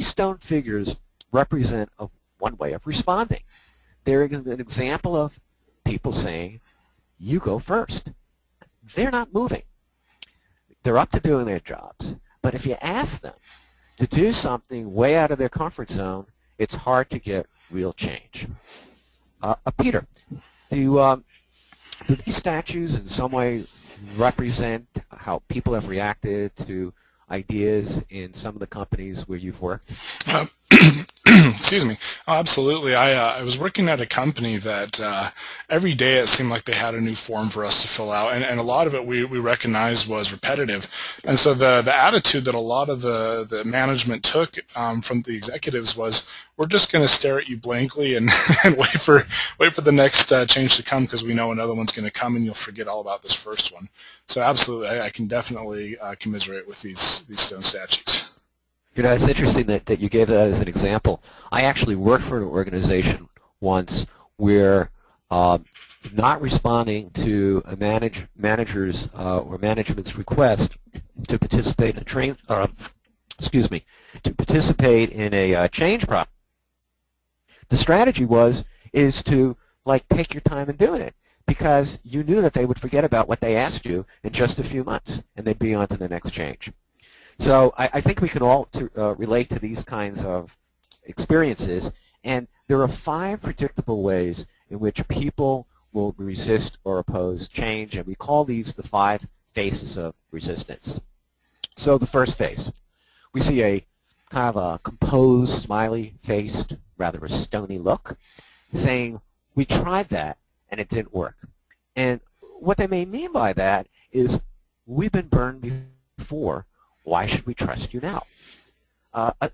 these stone figures represent one way of responding. They're an example of people saying, you go first. They're not moving. They're up to doing their jobs. But if you ask them to do something way out of their comfort zone, it's hard to get real change. Peter, do these statues in some way represent how people have reacted to ideas in some of the companies where you've worked? Excuse me. Oh, absolutely. I was working at a company that every day it seemed like they had a new form for us to fill out, and a lot of it we recognized was repetitive. And so the attitude that a lot of the management took from the executives was, we're just going to stare at you blankly and, and wait for the next change to come, because we know another one's going to come and you'll forget all about this first one. So absolutely, I can definitely commiserate with these stone statues. You know, it's interesting that you gave that as an example. I actually worked for an organization once where not responding to a manager's or management's request to participate in to participate in a change process. The strategy is to take your time in doing it, because you knew that they would forget about what they asked you in just a few months, and they'd be on to the next change. So I think we can all relate to these kinds of experiences, and there are 5 predictable ways in which people will resist or oppose change, and we call these the 5 faces of resistance. So the first face, we see a kind of a composed, smiley-faced, rather a stony look, saying, we tried that and it didn't work. And what they may mean by that is, we've been burned before. Why should we trust you now? A